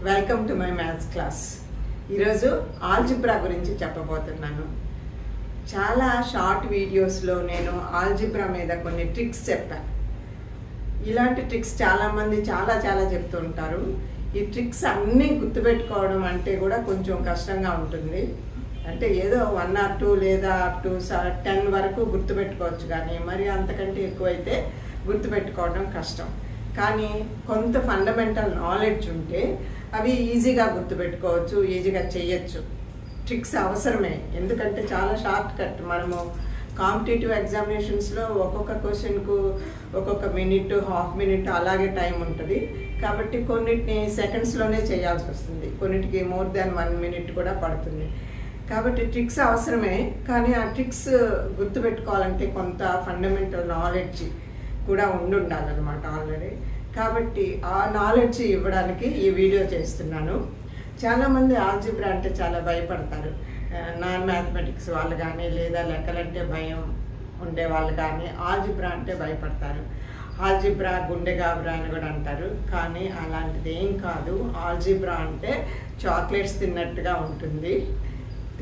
Welcome to my maths class. ఈరోజు algebra గురించి చెప్పబోతున్నాను. చాలా షార్ట్ వీడియోస్లో నేను ఆల్జిబ్రా మీద కొన్ని ట్రిక్స్ చెప్పాను. ఇలాంటి ట్రిక్స్ చాలామంది చాలా చెప్తూ ఉంటారు. ఈ ట్రిక్స్ అన్నీ గుర్తుపెట్టుకోవడం అంటే కూడా కొంచెం కష్టంగా ఉంటుంది. అంటే ఏదో 1 or 2 లేదా అప్ టు 10 వరకు గుర్తుపెట్టుకోవచ్చు, కానీ మరి అంతకంటే ఎక్కువైతే గుర్తుపెట్టుకోవడం కష్టం. కానీ కొంత ఫండమెంటల్ నాలెడ్జ్ ఉంటే అవి ఈజీగా గుర్తుపెట్టుకోవచ్చు, ఈజీగా చేయొచ్చు. ట్రిక్స్ అవసరమే, ఎందుకంటే చాలా షార్ట్ కట్. మనము కాంపిటేటివ్ ఎగ్జామినేషన్స్లో ఒక్కొక్క క్వశ్చన్కు ఒక్కొక్క మినిట్, హాఫ్ మినిట్ అలాగే టైం ఉంటుంది. కాబట్టి కొన్నిటిని సెకండ్స్లోనే చేయాల్సి వస్తుంది, కొన్నిటికి మోర్ దాన్ 1 minute కూడా పడుతుంది. కాబట్టి ట్రిక్స్ అవసరమే, కానీ ఆ ట్రిక్స్ గుర్తుపెట్టుకోవాలంటే కొంత ఫండమెంటల్ నాలెడ్జ్ కూడా ఉండాలన్నమాట ఆల్రెడీ. కాబట్టి ఆ నాలెడ్జ్ ఇవ్వడానికి ఈ వీడియో చేస్తున్నాను. చాలామంది ఆల్జిబ్రా అంటే చాలా భయపడతారు. నాన్ మ్యాథమెటిక్స్ వాళ్ళు కానీ లేదా లెక్కలంటే భయం ఉండే వాళ్ళు కానీ ఆల్జిబ్రా అంటే భయపడతారు. ఆల్జిబ్రా గుండె గాబరా అని కూడా అంటారు, కానీ అలాంటిది ఏం కాదు. ఆల్జిబ్రా అంటే చాక్లెట్స్ తిన్నట్టుగా ఉంటుంది.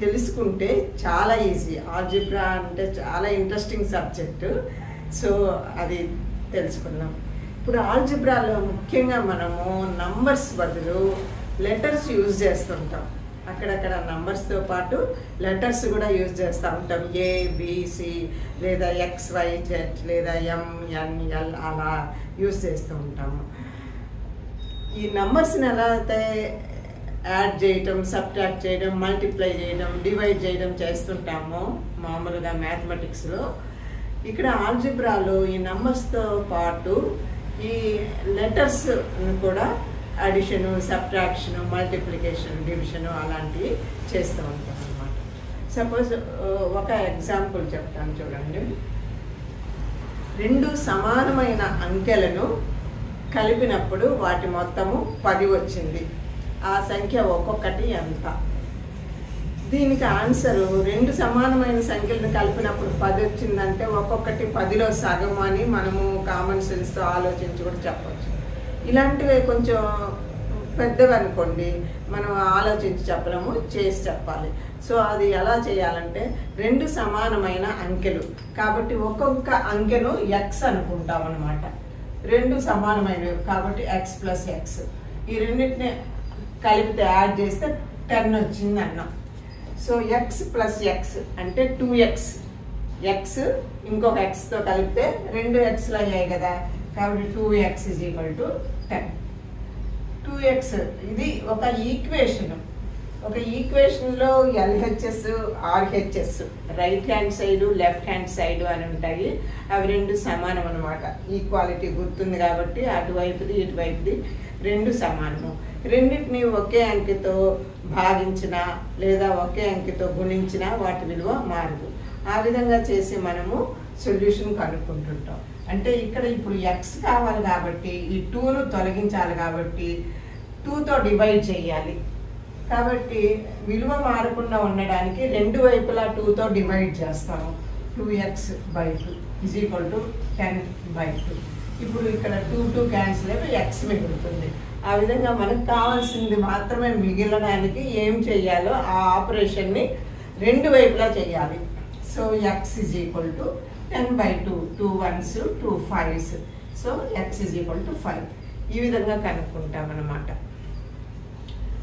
తెలుసుకుంటే చాలా ఈజీ. ఆల్జిబ్రా అంటే చాలా ఇంట్రెస్టింగ్ సబ్జెక్టు. సో అది తెలుసుకుందాం. ఇప్పుడు ఆల్జిబ్రాలో ముఖ్యంగా మనము నంబర్స్ బదులు లెటర్స్ యూజ్ చేస్తుంటాం. అక్కడక్కడ నంబర్స్తో పాటు లెటర్స్ కూడా యూజ్ చేస్తూ ఉంటాం. ABC లేదా XYZ లేదా MNL అలా యూజ్ చేస్తూ ఉంటాము. ఈ నంబర్స్ని ఎలా అయితే యాడ్ చేయటం, సబ్ట్రాక్ట్ చేయడం, మల్టిప్లై చేయడం, డివైడ్ చేయడం చేస్తుంటామో మామూలుగా మ్యాథమెటిక్స్లో, ఇక్కడ ఆల్జిబ్రాలో ఈ నంబర్స్తో పాటు ఈ లెటర్స్ కూడా అడిషను, సబ్ట్రాక్షను, మల్టిప్లికేషన్, డివిజను అలాంటివి చేస్తూ ఉంటాం అన్నమాట. సపోజ్ ఒక ఎగ్జాంపుల్ చెప్తాను చూడండి. 2 సమానమైన అంకెలను కలిపినప్పుడు వాటి మొత్తము 10 వచ్చింది. ఆ సంఖ్య ఒక్కొక్కటి ఎంత? దీనికి ఆన్సరు 2 సమానమైన సంఖ్యలను కలిపినప్పుడు 10 వచ్చిందంటే ఒక్కొక్కటి 10లో సగం అని మనము కామన్ సెన్స్తో ఆలోచించి కూడా చెప్పచ్చు. ఇలాంటివి కొంచెం పెద్దవి అనుకోండి, మనం ఆలోచించి చెప్పలేము, చేసి చెప్పాలి. సో అది ఎలా చేయాలంటే 2 సమానమైన అంకెలు కాబట్టి ఒక్కొక్క అంకెను X అనుకుంటాం అన్నమాట. 2 సమానమైనవి కాబట్టి X + X. ఈ రెండింటిని కలిపితే యాడ్ చేస్తే 10 వచ్చింది అన్నాం. సో X + X అంటే 2X. X ఇంకొక Xతో కలిపితే 2 Xలు అయ్యాయి కదా, కాబట్టి 2X = 10. 2X ఇది ఒక ఈక్వేషన్. ఒక ఈక్వేషన్లో LHS, RHS, right hand side, left hand side అని ఉంటాయి. అవి 2 సమానం అన్నమాట. ఈక్వాలిటీ గుర్తుంది కాబట్టి అటువైపుది ఇటువైపుది 2 సమానము. రెండింటిని ఒకే అంకెతో భాగించిన లేదా ఒకే అంకెతో గుణించిన వాటి విలువ మారదు. ఆ విధంగా చేసి మనము సొల్యూషన్ కనుక్కుంటుంటాం. అంటే ఇక్కడ ఇప్పుడు X కావాలి కాబట్టి ఈ 2ను తొలగించాలి కాబట్టి 2తో డివైడ్ చేయాలి. కాబట్టి విలువ మారకుండా ఉండడానికి 2 వైపులా 2తో డివైడ్ చేస్తాము. 2X/2 = 10/2. ఇప్పుడు ఇక్కడ 2 క్యాన్సిల్ అయిపోయి X మిగులుతుంది. ఆ విధంగా మనకు కావాల్సింది మాత్రమే మిగిలడానికి ఏం చేయాలో ఆ ఆపరేషన్ని 2 వైపులా చేయాలి. So X = 10/2. 2 1s, 2 5s. So X = 5. ఈ విధంగా కనుక్కుంటాం అన్నమాట.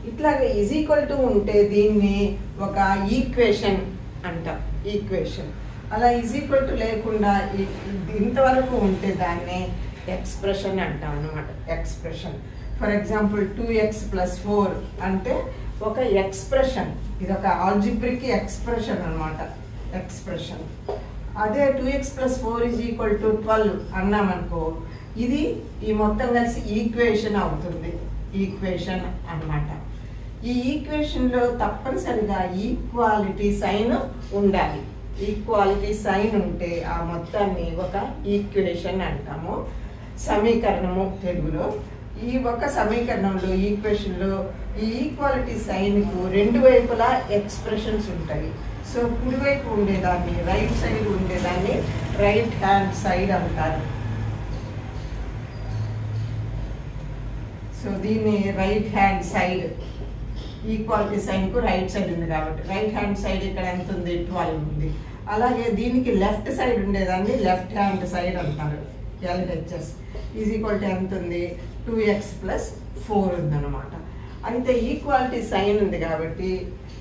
ఇట్లాగే = ఉంటే దీన్ని ఒక ఈక్వేషన్ అంటాం. ఈక్వేషన్ అలా = లేకుండా ఇంతవరకు ఉంటే దాన్ని ఎక్స్ప్రెషన్ అంటాం అన్నమాట. ఎక్స్ప్రెషన్ ఫర్ ఎగ్జాంపుల్ 2X + 4 అంటే ఒక ఎక్స్ప్రెషన్. ఇది ఒక ఆల్జిబ్రిక్ ఎక్స్ప్రెషన్ అన్నమాట. ఎక్స్ప్రెషన్. అదే 2X + 4 = 12 అన్నామనుకో, ఇది ఈ మొత్తం కలిసి ఈక్వేషన్ అవుతుంది. ఈక్వేషన్ అన్నమాట. ఈ ఈక్వేషన్లో తప్పనిసరిగా ఈక్వాలిటీ సైన్ ఉండాలి. ఈక్వాలిటీ సైన్ ఉంటే ఆ మొత్తాన్ని ఒక ఈక్వేషన్ అంటాము. సమీకరణము తెలుగులో. ఈ ఒక సమీకరణంలో, ఈక్వేషన్లో ఈ ఈక్వాలిటీ సైన్కు 2 వైపులా ఎక్స్ప్రెషన్స్ ఉంటాయి. సో కుడివైపు ఉండేదాన్ని, రైట్ సైడ్ ఉండేదాన్ని రైట్ హ్యాండ్ సైడ్ అంటారు. సో దీన్ని రైట్ హ్యాండ్ సైడ్ ఈక్వాలిటీ సైన్కు రైట్ సైడ్ ఉంది కాబట్టి రైట్ హ్యాండ్ సైడ్ ఇక్కడ ఎంత ఉంది 12 ఉంది. అలాగే దీనికి లెఫ్ట్ సైడ్ ఉండేదాన్ని లెఫ్ట్ హ్యాండ్ సైడ్ అంటారు. ఎల్హెచ్ఎస్ ఈజ్ ఈక్వల్ టు ఎంత ఉంది 2x + 4 ఉందన్నమాట. అయితే ఈక్వాలిటీ సైన్ ఉంది కాబట్టి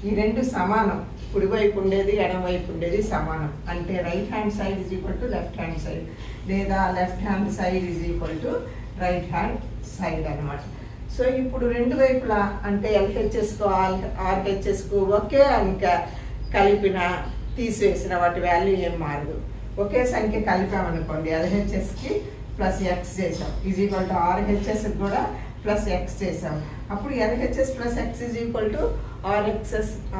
ఈ రెండు సమానం, కుడివైపు ఉండేది ఎడమవైపు ఉండేది సమానం. అంటే right hand side is equal to left hand side లేదా left hand side is equal to right hand side అనమాట. సో ఇప్పుడు రెండు వైపులా అంటే ఎల్హెచ్ఎస్కు ఆర్హెచ్ఎస్కు ఒకే అంక కలిపిన తీసివేసిన వాటి వాల్యూ ఏం మారదు. ఒకే సంఖ్య కలిపామనుకోండి ఎల్హెచ్ఎస్కి ప్లస్ ఎక్స్ చేసాం ఈజ్ ఈక్వల్ టు ఆర్హెచ్ఎస్కి కూడా ప్లస్ ఎక్స్ చేసాం. అప్పుడు LHS plus X is equal to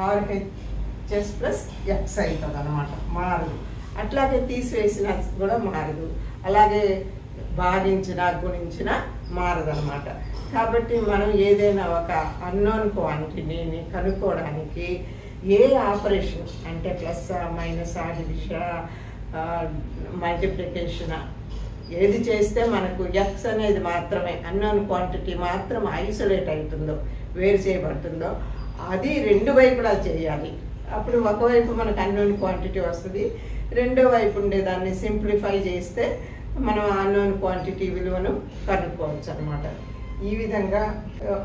RHS plus X అవుతుంది అనమాట, మారదు. అట్లాగే తీసివేసిన కూడా మారదు, అలాగే భాగించిన గుణించిన మారదు అనమాట. కాబట్టి మనం ఏదైనా ఒక అన్నోన్ క్వాంటిటీని కనుక్కోవడానికి ఏ ఆపరేషన్ అంటే ప్లస్ మైనస్ డివిజన్ మల్టిప్లికేషన్ ఏది చేస్తే మనకు ఎక్స్ అనేది మాత్రమే అన్నోన్ క్వాంటిటీ మాత్రం ఐసోలేట్ అవుతుందో వేరు చేయబడుతుందో అది రెండు వైపులా చేయాలి. అప్పుడు ఒకవైపు మనకు అన్నోన్ క్వాంటిటీ వస్తుంది, రెండో వైపు ఉండేదాన్ని సింప్లిఫై చేస్తే మనం అన్నోన్ క్వాంటిటీ విలువను కనుక్కోవచ్చు అనమాట. ఈ విధంగా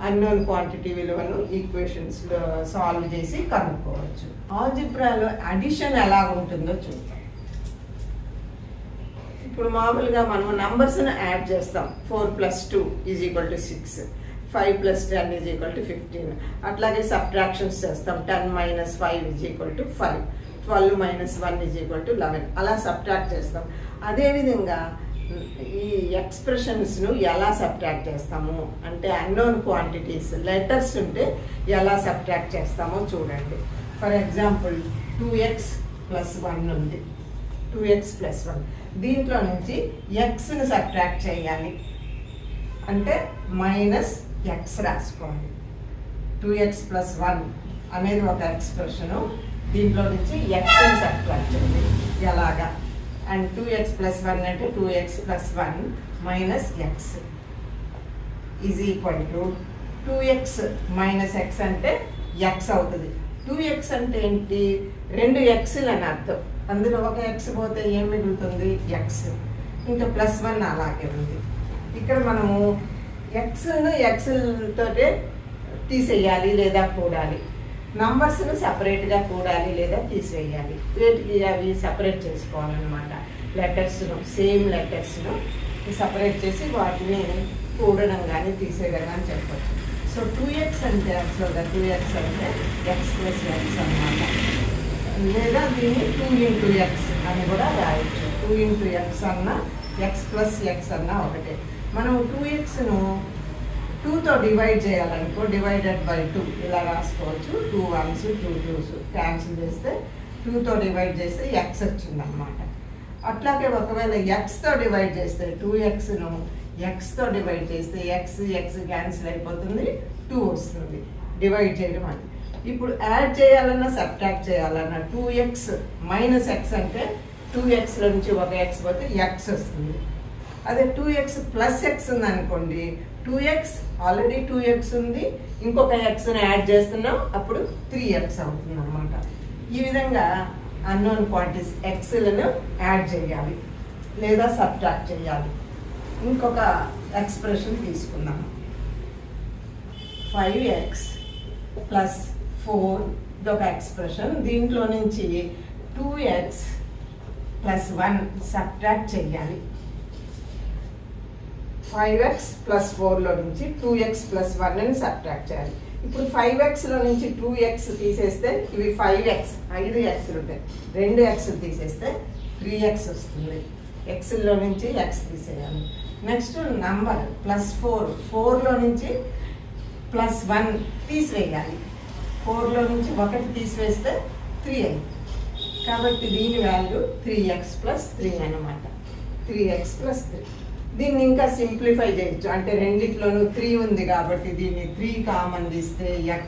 అన్నోన్ క్వాంటిటీ విలువను ఈక్వేషన్స్లో సాల్వ్ చేసి కనుక్కోవచ్చు. ఆల్జిబ్రాలో అడిషన్ ఎలాగ ఉంటుందో చూద్దాం. ఇప్పుడు మామూలుగా మనం నంబర్స్ని యాడ్ చేస్తాం. 4 + 2 is equal to 6, 5 + 10 is equal to 15. అట్లాగే సబ్ట్రాక్షన్స్ చేస్తాం. 10 - 5 is equal to 5, 12 - 1 is equal to 11. అలా సబ్ట్రాక్ట్ చేస్తాం. అదేవిధంగా ఈ ఎక్స్ప్రెషన్స్ను ఎలా సబ్ట్రాక్ట్ చేస్తాము అంటే అన్నోన్ క్వాంటిటీస్ లెటర్స్ ఉంటే ఎలా సబ్ట్రాక్ట్ చేస్తామో చూడండి. ఫర్ ఎగ్జాంపుల్ 2x + 1 ఉంది, 2x + 1. దీంట్లో నుంచి ఎక్స్ని సబ్ట్రాక్ట్ చేయాలి అంటే -x రాసుకోండి. 2x + 1 అనేది ఒక ఎక్స్ప్రెషను, దీంట్లో నుంచి ఎక్స్ని సబ్ట్రాక్ట్ చేయాలి ఎలాగా. అండ్ 2x + 1 అంటే 2x + 1 - x is equal to 2x - x అంటే x అవుతుంది. 2x అంటే ఏంటి, 2 x'లు అని అర్థం. అందులో ఒక x పోతే ఏం మిగులుతుంది x, ఇంకా +1 అలాగే ఉంది. ఇక్కడ మనము xను xలతోటే తీసేయాలి లేదా కూడాలి, నంబర్స్ను సపరేట్గా కూడాలి లేదా తీసివేయాలి. వీటికి అవి సపరేట్ చేసుకోవాలన్నమాట. లెటర్స్ను సేమ్ లెటర్స్ను సపరేట్ చేసి వాటిని కూడడం కానీ తీసేయడం కానీ చెప్పచ్చు. సో 2x అంటే యాక్చువల్గా 2x అంటే x + x అన్నమాట. లేదా దీన్ని 2 × x అని కూడా రాయొచ్చు. 2 × x అన్నా x + x అన్నా ఒకటే. మనం 2xను 2తో డివైడ్ చేయాలనుకో డివైడెడ్ బై 2 ఇలా రాసుకోవచ్చు. 2 1s 2 2s క్యాన్సిల్ చేస్తే 2తో డివైడ్ చేస్తే x వచ్చిందన్నమాట. అట్లాగే ఒకవేళ xతో డివైడ్ చేస్తే 2xను xతో డివైడ్ చేస్తే x క్యాన్సిల్ అయిపోతుంది, 2 వస్తుంది. డివైడ్ చేయడం అది. ఇప్పుడు యాడ్ చేయాలన్నా సబ్ట్రాక్ట్ చేయాలన్నా 2x - x అంటే 2xలో నుంచి ఒక x పోతే x వస్తుంది. అదే 2x + x ఉందనుకోండి, 2x ఆల్రెడీ 2x ఉంది, ఇంకొక xని యాడ్ చేస్తున్నాం, అప్పుడు 3x అవుతుంది అనమాట. ఈ విధంగా అన్నోన్ క్వాంటిటీస్ xలను యాడ్ చేయాలి లేదా సబ్ట్రాక్ట్ చేయాలి. ఇంకొక ఎక్స్ప్రెషన్ తీసుకుందాం. 5x + 4 ఇదొక ఎక్స్ప్రెషన్. దీంట్లో నుంచి 2x + 1 సబ్ట్రాక్ట్ చేయాలి. 5x + 4లో నుంచి 2x + 1ని సబ్ట్రాక్ట్ చేయాలి. ఇప్పుడు 5xలో నుంచి 2x తీసేస్తే ఇవి 5x 5 x'లు ఉంటాయి. 2 x'లు తీసేస్తే 3x వస్తుంది. xలో నుంచి x తీసేయాలి. నెక్స్ట్ నంబర్ +4 4లో నుంచి +1 తీసివేయాలి. 4లో నుంచి 1 తీసివేస్తే 3 అయింది. కాబట్టి దీని వాల్యూ 3x + 3 అనమాట. 3x + 3. దీన్ని ఇంకా సింప్లిఫై చేయొచ్చు. అంటే రెండిట్లోనూ 3 ఉంది కాబట్టి దీన్ని 3 కామన్ తీస్తే x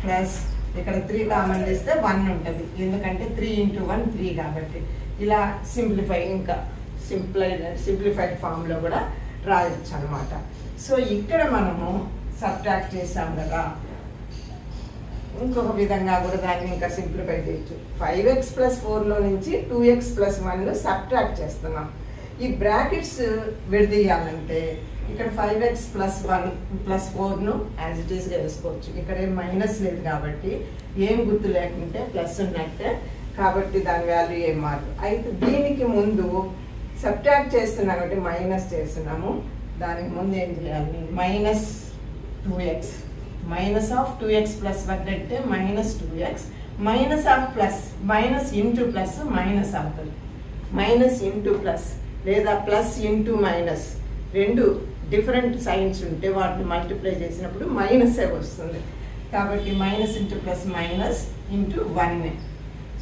ప్లస్ ఇక్కడ 3 కామన్ తీస్తే 1 ఉంటుంది. ఎందుకంటే 3 × 1 3 కాబట్టి ఇలా సింప్లిఫైడ్ ఫామ్లో కూడా రాయొచ్చు అనమాట. సో ఇక్కడ మనము సబ్ట్రాక్ట్ చేసాం కదా, ఇంకొక విధంగా కూడా దాన్ని ఇంకా సింప్లిఫై చేయొచ్చు. 5x + 4లో నుంచి 2x + 1 సబ్ట్రాక్ట్ చేస్తున్నాం. ఈ బ్రాకెట్స్ విడదీయాలంటే ఇక్కడ 5x + 1 + 4ను యాజ్ ఇట్ ఈస్గా వేసుకోవచ్చు. ఇక్కడ ఏం మైనస్ లేదు కాబట్టి, ఏం గుర్తు లేకుంటే ప్లస్ ఉన్నట్టే కాబట్టి దాని వాల్యూ ఏం మారదు. అయితే దీనికి ముందు సబ్ట్రాక్ట్ చేస్తున్నాం కాబట్టి మైనస్ చేస్తున్నాము. దానికి ముందు ఏం చేయాలి, -2x మైనస్ ఆఫ్ 2x + 1 అంటే -2x minus of plus minus into plus minus అవుతుంది. మైనస్ ఇంటూ ప్లస్ లేదా ప్లస్ ఇంటూ మైనస్ రెండు డిఫరెంట్ సైన్స్ ఉంటే వాటిని మల్టిప్లై చేసినప్పుడు మైనసే వస్తుంది. కాబట్టి minus into plus minus into 1.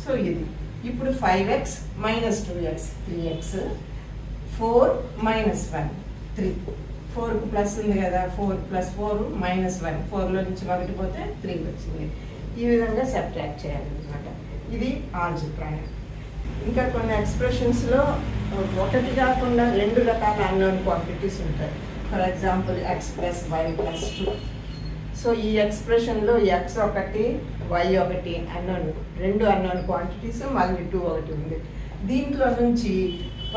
So ఇది ఇప్పుడు 5x - 2x 3x 4 - 1 3. 4కు ప్లస్ ఉంది కదా, 4 + 4 - 1. 4లో నుంచి 1 పోతే 3 వచ్చింది. ఈ విధంగా సబ్ట్రాక్ట్ చేయాలన్నమాట. ఇది ఆల్జిబ్రా. ఇంకా కొన్ని ఎక్స్ప్రెషన్స్లో ఒకటి కాకుండా 2 రకాల అన్నోన్ క్వాంటిటీస్ ఉంటాయి. For example x + y + 2. So ఈ ఎక్స్ప్రెషన్లో x ఒకటి y ఒకటి అన్నోన్, 2 అన్నోన్ క్వాంటిటీస్, మళ్ళీ 2 ఒకటి ఉంది. దీంట్లో నుంచి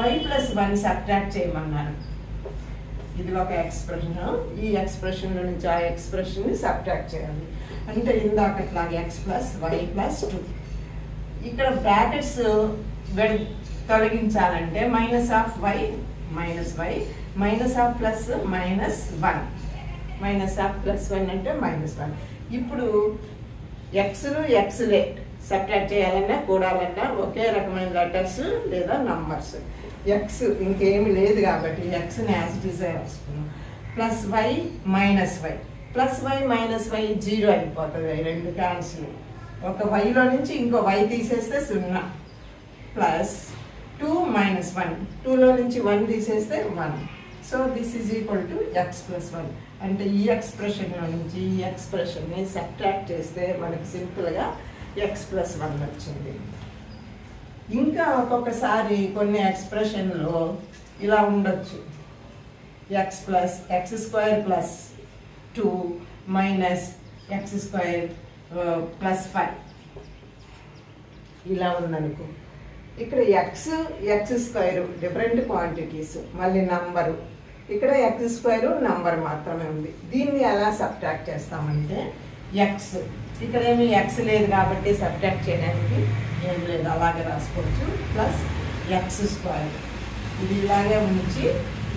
y + 1 సబ్ట్రాక్ట్ చేయమన్నారు. ఇది ఒక ఎక్స్ప్రెషన్. ఈ ఎక్స్ప్రెషన్లో నుంచి ఆ ఎక్స్ప్రెషన్ని సబ్ట్రాక్ట్ చేయాలి. అంటే ఇందాకట్లాగా x + y + 2. ఇక్కడ బ్రాకెట్స్ తొలగించాలంటే -(y) - y -(+) -(+1) అంటే -1. ఇప్పుడు ఎక్స్లు ఎక్స్లే సబ్ట్రాక్ట్ చేయాలన్నా కూడాలన్నా ఒకే రకమైన లెటర్స్ లేదా నంబర్స్. ఎక్స్ ఇంకేమి లేదు కాబట్టి ఎక్స్ని యాజ్ ఇట్ ఈజ్ రాసుకున్నాం. +y - y +y - y 0 అయిపోతుంది. 2 క్యాన్సిల్. ఒక వైలో నుంచి ఇంకో y తీసేస్తే 0 +2 - 1 2లో నుంచి 1 తీసేస్తే 1. So this is equal to x + 1. అంటే ఈ ఎక్స్ప్రెషన్లో నుంచి ఈ ఎక్స్ప్రెషన్ని సబ్ట్రాక్ట్ చేస్తే మనకి సింపుల్గా x + 1 వచ్చింది. ఇంకా ఒక్కొక్కసారి కొన్ని ఎక్స్ప్రెషన్లో ఇలా ఉండొచ్చు, x + x² + 2 - x² + 5 ఇలా ఉందనుకో. ఇక్కడ x² డిఫరెంట్ క్వాంటిటీస్, మళ్ళీ నంబరు. ఇక్కడ x² నంబర్ మాత్రమే ఉంది. దీన్ని ఎలా సబ్ట్రాక్ట్ చేస్తామంటే x ఇక్కడ ఏమి x లేదు కాబట్టి సబ్ట్రాక్ట్ చేయడానికి ఏం లేదు, అలాగే రాసుకోవచ్చు. +x². ఇది ఇలాగే ఉంచి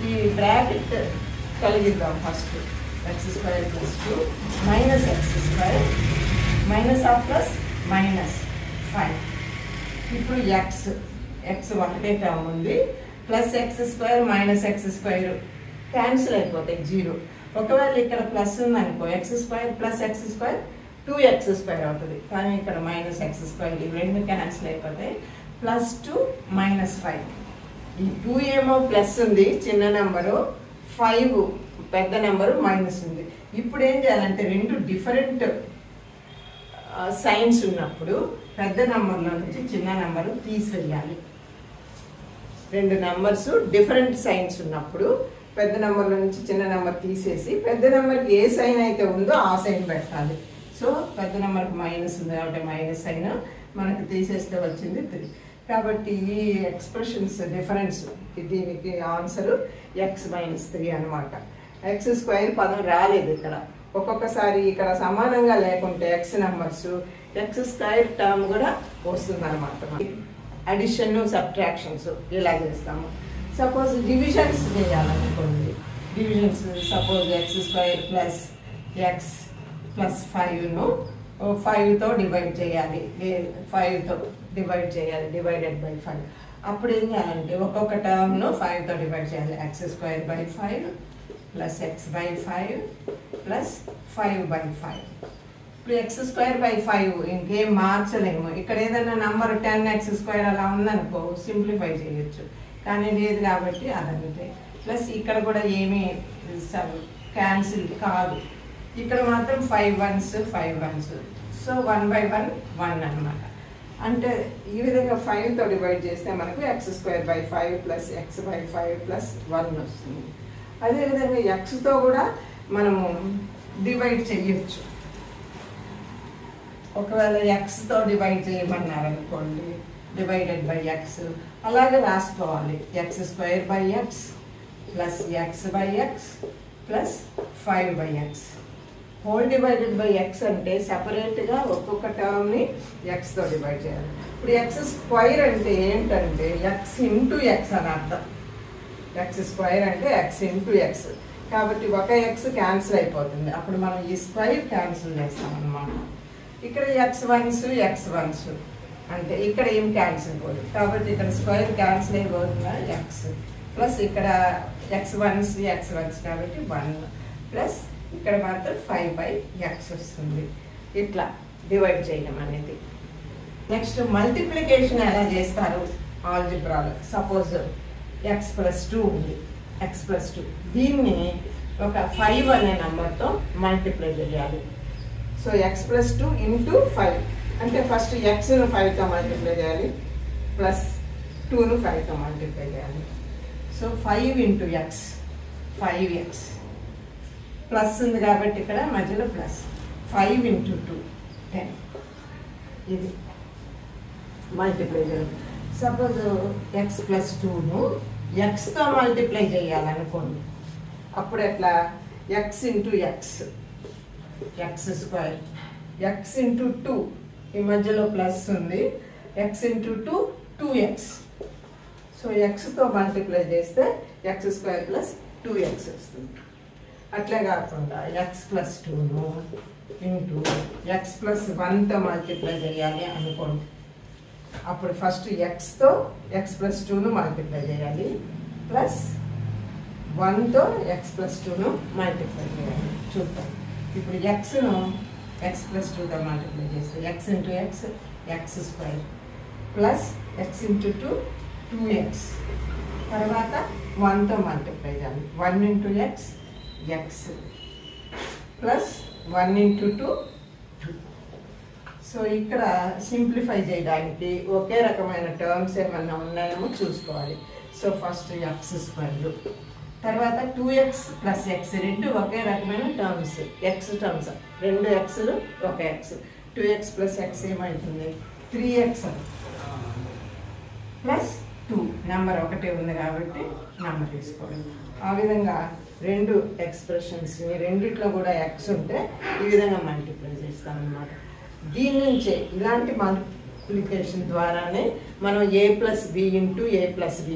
ఈ బ్రాకెట్ కలిగిద్దాం. First x² + 2 -x² -+- 5. ఇప్పుడు x ఒకటే టర్మ్ ఉంది. +x² - x² క్యాన్సిల్ అయిపోతాయి, 0. ఒకవేళ ఇక్కడ ప్లస్ ఉందనుకో, x² + x² 2x² అవుతుంది. కానీ ఇక్కడ -x², ఇవి 2 క్యాన్సిల్ అయిపోతాయి. +2 - 5. ఈ 2 ఏమో ప్లస్ ఉంది చిన్న నెంబరు, 5 పెద్ద నెంబరు మైనస్ ఉంది. ఇప్పుడు ఏం చేయాలంటే 2 డిఫరెంట్ సైన్స్ ఉన్నప్పుడు పెద్ద నెంబర్లో నుంచి చిన్న నెంబరు తీసివేయాలి. 2 నెంబర్స్ డిఫరెంట్ సైన్స్ ఉన్నప్పుడు పెద్ద నెంబర్లో నుంచి చిన్న నెంబర్ తీసేసి పెద్ద నెంబర్కి ఏ సైన్ అయితే ఉందో ఆ సైన్ పెట్టాలి. సో పెద్ద నెంబర్కి మైనస్ ఉంది కాబట్టి మైనస్ సైన్ మనకు తీసేస్తే వచ్చింది 3. కాబట్టి ఈ ఎక్స్ప్రెషన్స్ డిఫరెన్స్, దీనికి ఆన్సరు x - 3 అనమాట. x² పదం రాలేదు ఇక్కడ. ఒక్కొక్కసారి ఇక్కడ సమానంగా లేకుంటే x నెంబర్స్ x² టర్మ్ కూడా వస్తుంది అనమాట. అడిషన్ సబ్ట్రాక్షన్స్ ఇలా చేస్తాము. సపోజ్ డివిజన్స్ చేయాలనుకోండి, డివిజన్స్ సపోజ్ x² + x + 5ను 5తో డివైడ్ చేయాలి, 5తో డివైడ్ చేయాలి, /5. అప్పుడు ఏం చేయాలంటే ఒక్కొక్క టర్మ్ను 5తో డివైడ్ చేయాలి. x² / 5 + x / 5 + 5/5. ఇప్పుడు x² / 5 ఇంకేం మార్చలేము. ఇక్కడ ఏదైనా నంబర్ 10x² అలా ఉందనుకో సింప్లిఫై చేయొచ్చు, కానీ లేదు కాబట్టి అదంతే. ప్లస్ ఇక్కడ కూడా ఏమీ క్యాన్సిల్ కాదు. ఇక్కడ మాత్రం 5 1s 5 1s. సో 1/1 1 అనమాట. అంటే ఈ విధంగా 5తో డివైడ్ చేస్తే మనకు x² / 5 + x / 5 + 1 వస్తుంది. అదేవిధంగా ఎక్స్తో కూడా మనము డివైడ్ చేయొచ్చు. ఒకవేళ ఎక్స్తో డివైడ్ చేయమన్నారనుకోండి, డివైడెడ్ బై ఎక్స్ అలాగే రాసుకోవాలి. x² x plus x/x plus 5/x. Whole divided by X అంటే సపరేట్గా ఒక్కొక్క టర్మ్ని ఎక్స్తో డివైడ్ చేయాలి. ఇప్పుడు x² అంటే ఏంటంటే x ఇంటూ ఎక్స్ అని అర్థం. x² అంటే x ఇంటూ ఎక్స్ కాబట్టి ఒక ఎక్స్ క్యాన్సిల్ అయిపోతుంది. అప్పుడు మనం ఈ స్క్వైర్ క్యాన్సిల్ చేస్తాం అన్నమాట. ఇక్కడ x1s అంటే ఇక్కడ ఏం క్యాన్సిల్ పోదు కాబట్టి ఇక్కడ స్క్వైర్ క్యాన్సిల్ అయిపోతుంది. ఎక్స్ ప్లస్ ఇక్కడ x1s కాబట్టి 1 ప్లస్ ఇక్కడ మాత్రం 5/x వస్తుంది. ఇట్లా డివైడ్ చేయడం అనేది. నెక్స్ట్ మల్టిప్లికేషన్ ఎలా చేస్తారు ఆల్జిబ్రాలో. సపోజ్ x+2 ఉంది. x+2 దీన్ని ఒక 5 అనే నెంబర్తో మల్టిప్లై చేయాలి. సో x+2 ఇంటూ 5 అంటే ఫస్ట్ ఎక్స్ను 5తో మల్టిప్లై చేయాలి ప్లస్ 2ను 5తో మల్టిప్లై చేయాలి. So 5 into X 5x plus ఉంది కాబట్టి ఇక్కడ మధ్యలో ప్లస్ 5 ఇంటూ 2 10. ఇది మల్టిప్లై చేయాలి. సపోజ్ x+2ను ఎక్స్తో మల్టిప్లై చేయాలనుకోండి. అప్పుడు ఎట్లా x into x x² x into 2 ఈ మధ్యలో ప్లస్ ఉంది. x into 2 2x. సో ఎక్స్తో మల్టిప్లై చేస్తే x² ప్లస్ 2x వస్తుంది. అట్లే కాకుండా x+2ను ఇంటూ x+1తో మల్టిప్లై చేయాలి అనుకోండి. అప్పుడు ఫస్ట్ ఎక్స్తో x+2ను మల్టిప్లై చేయాలి ప్లస్ 1తో x+2ను మల్టిప్లై చేయాలి. చూద్దాం. ఇప్పుడు ఎక్స్ను x+2తో మల్టిప్లై చేస్తే x into x x² plus x into 2 2x. తర్వాత 1తో మల్టిప్లై చేయాలి. 1 into X X plus 1 into 2 2. So ఇక్కడ సింప్లిఫై చేయడానికి ఒకే రకమైన టర్మ్స్ ఏమన్నా ఉన్నాయేమో చూసుకోవాలి. సో ఫస్ట్ x², తర్వాత 2x ప్లస్ x రెండు ఒకే రకమైన టర్మ్స్. ఎక్స్ టర్మ్స్ 2 xలు ఒక ఎక్స్. 2x ప్లస్ x ఏమవుతుంది 3x ప్లస్ 2 నెంబర్ ఒకటే ఉంది కాబట్టి నెంబర్ తీసుకోవాలి. ఆ విధంగా రెండు ఎక్స్ప్రెషన్స్ని రెండిట్లో కూడా ఎక్స్ ఉంటే ఈ విధంగా మల్టిప్లై చేస్తామన్నమాట. దీని నుంచే ఇలాంటి మల్టిప్లికేషన్ ద్వారానే మనం a+b ఇంటూ a+b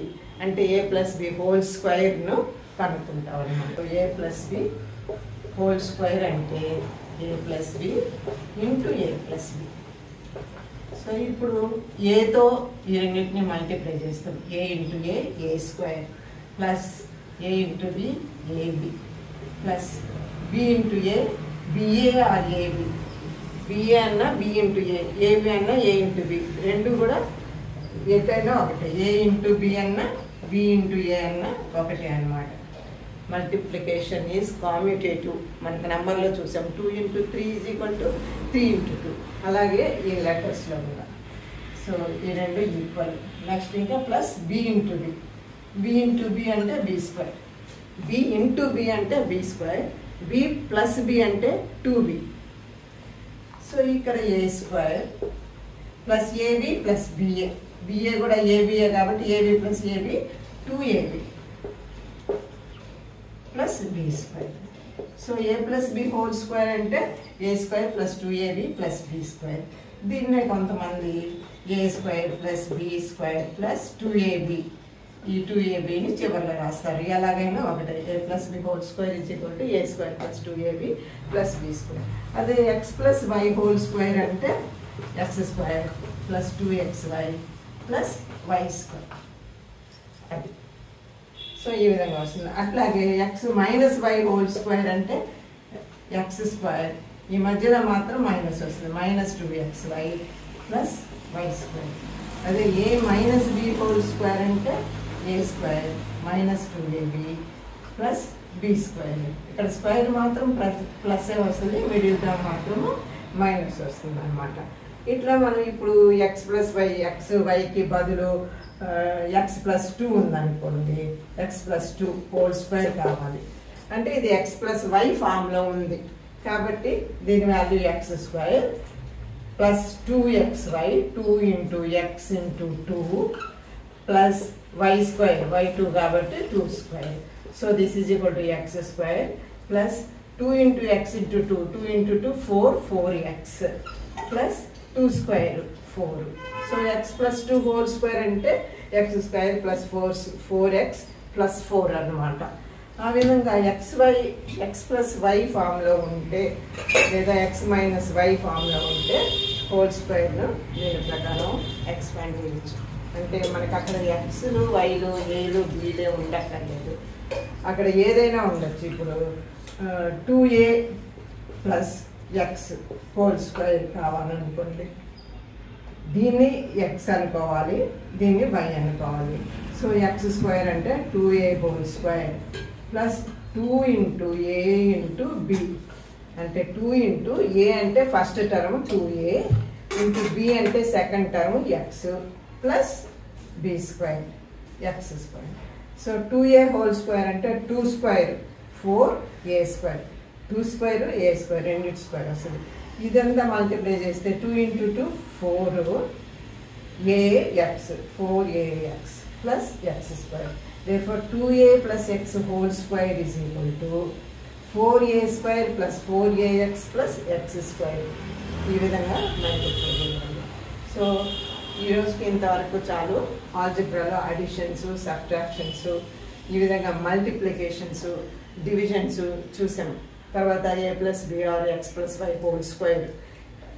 అంటే a+b హోల్ స్క్వైర్ను కనుక్కుంటాం అన్నమాట. a+b హోల్ స్క్వైర్ అంటే a+b ఇంటూ a+b. సో ఇప్పుడు ఏతో ఈ రెండింటిని మల్టిప్లై చేస్తాం. a into a² plus a into b ab plus b into a ba or ab. ba అన్న b ఇంటూ a, ab అన్న a ఇంటూ b రెండు కూడా ఎటైనా ఒకటే. a ఇంటూ b అన్న b ఇంటూ a అన్న ఒకటే అన్నమాట. Multiplication is commutative. మనకు నెంబర్లో చూసాం 2 ఇంటూ 3 = 3 ఇంటూ 2. అలాగే ఈ లెటర్స్లో కూడా. సో ఈ రెండు ఈక్వల్. నెక్స్ట్ ఇంకా plus b into b. b into b అంటే b². b ఇంటూ b అంటే b². b ప్లస్ b అంటే 2b. సో ఇక్కడ a² plus ab plus ba. ba కూడాaba కాబట్టి ab plus ab 2ab plus b². So a plus b whole square అంటే a² plus 2ab plus b². దీన్నే కొంతమంది a² plus b² plus 2ab ఈ 2abని చివరిలో రాస్తారు. ఎలాగైనా ఒకటే. a plus b whole square a² plus 2ab plus b². అదే x plus y whole square అంటే x² plus 2xy plus y². అది. సో ఈ విధంగా వస్తుంది. అట్లాగే x minus y whole square అంటే x² ఈ మధ్యలో మాత్రం మైనస్ వస్తుంది. Minus 2xy plus y². అదే a minus b whole square అంటే a² minus 2ab plus b². ఇక్కడ స్క్వేర్ మాత్రం ప్లస్ వస్తుంది, మిడిల్ టర్మ్ మాత్రము మైనస్ వస్తుంది అన్నమాట. ఇట్లా మనం ఇప్పుడు ఎక్స్ ప్లస్ వై, ఎక్స్ వైకి బదులు x+2 ఉందనుకోండి, x+2 హోల్ స్క్వేర్ కావాలి అంటే ఇది x+y ఫామ్లో ఉంది కాబట్టి దీని value x² plus 2xy 2 × x × 2 plus y² y2 కాబట్టి 2². So this is equal to x² plus 2 × x × 2 2 × 2 4 4x plus 2² 4. So x+2 whole square అంటే x² ప్లస్ 4x ప్లస్ 4 అన్నమాట. ఆ విధంగా x+y ఫామ్లో ఉంటే లేదా x-y ఫామ్లో ఉంటే హోల్ స్క్వేర్ను దీని ప్రకారం ఎక్స్పాండ్ చేయొచ్చు. అంటే మనకు అక్కడ ఎక్స్లు వైలు ఏలు బీలే ఉండక్కర్లేదు, అక్కడ ఏదైనా ఉండొచ్చు. ఇప్పుడు 2a plus x whole square కావాలనుకోండి, దీన్ని x అనుకోవాలి, దీన్ని y అనుకోవాలి. సో x² అంటే 2a whole square plus 2 × a × b అంటే 2 × a అంటే first term 2a into b అంటే second term x plus b² x². So 2a whole square అంటే 2² 4a², 2² a² రెండిటి స్క్వేర్ వస్తుంది. ఇదంతా మల్టిప్లై చేస్తే 2 × 2 4ax 4ax plus x². Therefore 2a plus x whole square is equal to 4a² plus 4ax plus x². ఈ విధంగా multiply చేయాలి. So ఈరోజుకి ఇంతవరకు చాలు. ఆల్జిబ్రాలో అడిషన్స్, సబ్ట్రాక్షన్స్, ఈ విధంగా మల్టిప్లికేషన్స్, డివిజన్స్ చూసాం. తర్వాత a+b are x+y whole square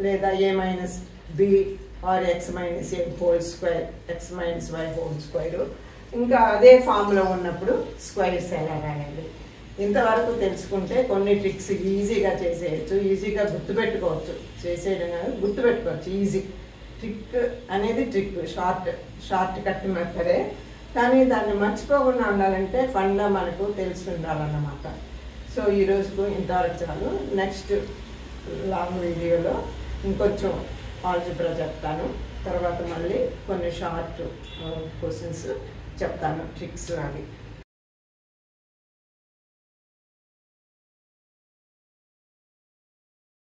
లేదా a-b or x-a whole square x-y whole square, ఇంకా అదే ఫామ్లో ఉన్నప్పుడు స్క్వేర్స్ ఎలా రాయాలి ఇంతవరకు తెలుసుకుంటే కొన్ని ట్రిక్స్ ఈజీగా చేసేయచ్చు, ఈజీగా గుర్తుపెట్టుకోవచ్చు. చేసేయడం కాదు, గుర్తుపెట్టుకోవచ్చు. ఈజీ ట్రిక్ అనేది ట్రిక్ షార్ట్ కట్ మెథడే, కానీ దాన్ని మర్చిపోకుండా ఉండాలంటే ఫండా మనకు తెలిసి ఉండాలన్నమాట. సో ఈరోజుకు ఇంతవరకు చాలు. నెక్స్ట్ లాంగ్ వీడియోలో ఇంకొంచెం ఆల్జిబ్రా చెప్తాను. తర్వాత మళ్ళీ కొన్ని షార్ట్ క్వశ్చన్స్ చెప్తాను, ట్రిక్స్ అవి.